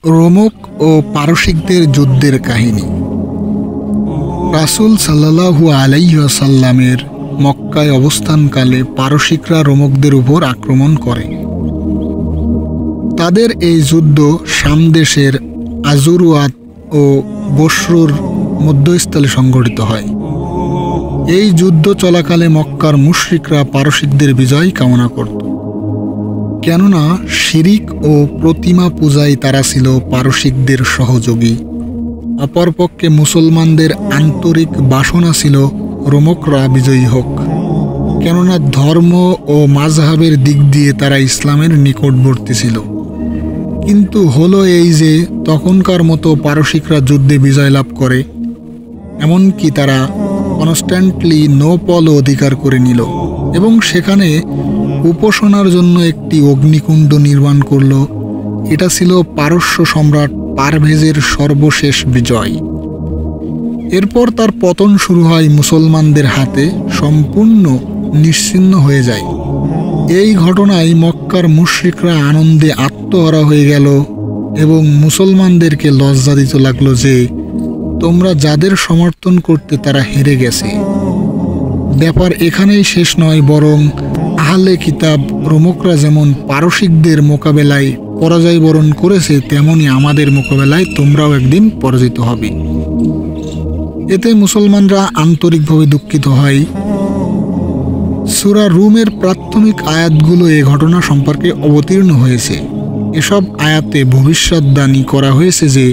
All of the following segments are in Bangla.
রোমক ও পারসিকদের যুদ্ধের কাহিনী। রাসূল সাল্লাল্লাহু আলাইহি ওয়াসাল্লামের মক্কায় অবস্থানকালে পারসিকরা রোমকদের উপর আক্রমণ করে। তাদের এই যুদ্ধ শাম দেশের আজুরওয়াত ও বসরুর মধ্যস্থলে সংঘটিত হয়। এই যুদ্ধ চলাকালে মক্কার মুশরিকরা পারসিকদের বিজয় কামনা করত, কেননা শিরিক ও প্রতিমা পূজায় তারা ছিল পারসিকদের সহযোগী। অপরপক্ষে মুসলমানদের আন্তরিক বাসনা ছিল রোমকরা বিজয়ী হোক, কেননা ধর্ম ও মাযহাবের দিক দিয়ে তারা ইসলামের নিকটবর্তী ছিল। কিন্তু হলো এই যে তখনকার মতো পারসিকরা যুদ্ধে বিজয় লাভ করে, এমনকি তারা কনস্ট্যান্টলি নোপলও অধিকার করে নিল এবং সেখানে উপাসনার জন্য একটি অগ্নিকুণ্ড নির্মাণ করল। এটা ছিল পারস্য সম্রাট পারভেজের সর্বশেষ বিজয়। এরপর তার পতন শুরু হয় মুসলমানদের হাতে, সম্পূর্ণ নিশ্চিহ্ন হয়ে যায়। এই ঘটনায় মক্কার মুশরিকরা আনন্দে আত্মহারা হয়ে গেল এবং মুসলমানদেরকে লজ্জা দিতে লাগলো যে তোমরা যাদের সমর্থন করতে তারা হেরে গেছে। ব্যাপার এখানেই শেষ নয়, বরং আহলে কিতাব রোমকরা যেমন পারসিকদের মোকাবেলায় পরাজয় বরণ করেছে, তেমনি আমাদের মোকাবেলায় তোমরাও একদিন পরাজিত হবে। এতে মুসলমানরা আন্তরিকভাবে দুঃখিত হয়। সূরা রুমের প্রাথমিক আয়াতগুলো এ ঘটনা সম্পর্কে অবতীর্ণ হয়েছে। এসব আয়াতে ভবিষ্যদ্বাণী করা হয়েছে যে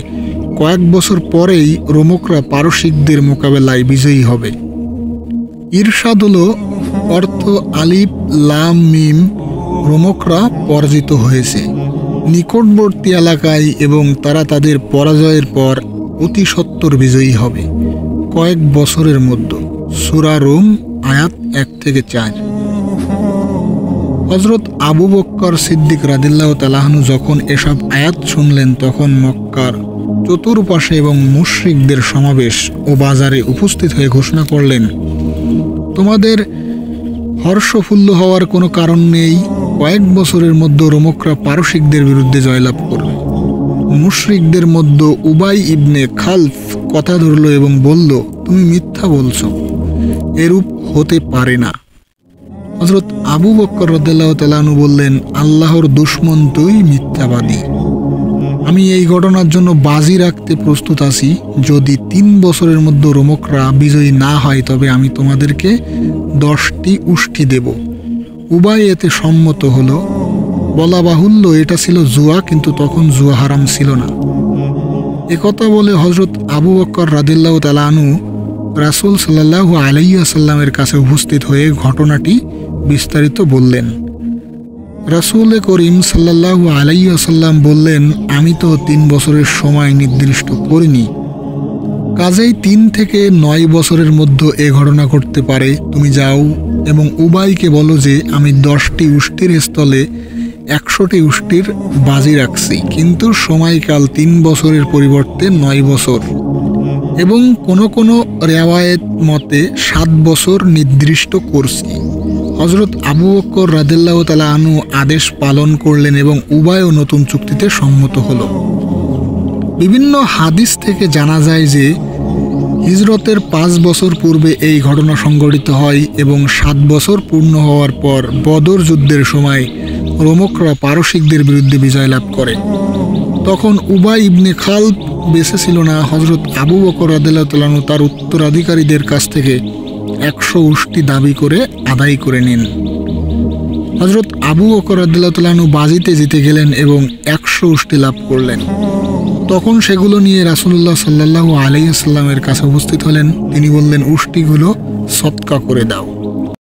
কয়েক বছর পরেই রোমকরা পারসিকদের মোকাবেলায় বিজয়ী হবে। ইরশাদ হলো অর্থ আলিফ লাম মিম, রোমকরা পরাজিত হয়েছে নিকটবর্তী এলাকায় এবং তারা তাদের পরাজয়ের পর অতি সত্বর বিজয়ী হবে কয়েক বছরের মধ্যে। সূরা রুম আয়াত 1-4। হযরত আবু বকর সিদ্দিক রাদিয়াল্লাহু তাআলা আনহু যখন এসব আয়াত শুনলেন, তখন মক্কার চতুর্পাশে এবং মুশরিকদের সমাবেশ ও বাজারে উপস্থিত হয়ে ঘোষণা করলেন, তোমাদের হর্ষফুল্ল হওয়ার কোনো কারণ নেই। কয়েক বছরের মধ্যে রোমকরা পারসিকদের বিরুদ্ধে জয়লাভ করবে। মুশরিকদের মধ্যে উবাই ইবনে খালফ কথা ধরল এবং বলল, তুমি মিথ্যা বলছো, এরূপ হতে পারে না। হযরত আবু বকর রাদিয়াল্লাহু তাআলা আনহু বললেন, আল্লাহর দুশমন তুই মিথ্যাবাদী। আমি এই ঘটনার জন্য বাজি রাখতে প্রস্তুত আছি। যদি 3 বছরের মধ্যে রোমকরা বিজয়ী না হয়, তবে আমি তোমাদেরকে 10টি উষ্টি দেব। উবাই এতে সম্মত হলো। বলা বাহুল্য, এটা ছিল জুয়া, কিন্তু তখন জুয়া হারাম ছিল না। একথা বলে হযরত আবু বকর রাদিয়াল্লাহু তাআলা আনহু রাসূল সাল্লাল্লাহু আলাইহি ওয়াসাল্লামের কাছে উপস্থিত হয়ে ঘটনাটি বিস্তারিত বললেন। রাসূল করিম সাল্লাল্লাহু আলাইহি ওয়াসাল্লাম বললেন, আমি তো 3 বছরের সময় নির্দিষ্ট করিনি, কাজেই 3 থেকে 9 বছরের মধ্যে এ ঘটনা ঘটতে পারে। তুমি যাও এবং উবাইকে বলো যে আমি 10টি উষ্টির স্থলে 100টি উষ্টির বাজি রাখছি, কিন্তু সময়কাল 3 বছরের পরিবর্তে 9 বছর এবং কোনো রেওয়ায়েত মতে 7 বছর নির্দিষ্ট করছি। হযরত আবু বকর রাদিয়াল্লাহু তাআলা আনহু আদেশ পালন করলেন এবং উবাইও নতুন চুক্তিতে সম্মত হলো। বিভিন্ন হাদিস থেকে জানা যায় যে হিজরতের 5 বছর পূর্বে এই ঘটনা সংঘটিত হয় এবং 7 বছর পূর্ণ হওয়ার পর বদর যুদ্ধের সময় রোমকরা পারসিকদের বিরুদ্ধে বিজয় লাভ করে। তখন উবাই ইবনে খালফ বেঁচে ছিল না। হযরত আবু বকর রাদিয়াল্লাহু তাআলা আনহু তার উত্তরাধিকারীদের কাছ থেকে 100 উষ্টি দাবি করে আদায় করে নেন। হযরত আবু বকর রাদিয়াল্লাহু তাআলা আনহু বাজিতে জিতে গেলেন এবং 100 উষ্টি লাভ করলেন। তখন সেগুলো নিয়ে রাসূলুল্লাহ সাল্লাল্লাহু আলাইহি ওয়াসাল্লামের কাছে উপস্থিত হলেন। তিনি বললেন, উষ্টিগুলো সদকা করে দাও।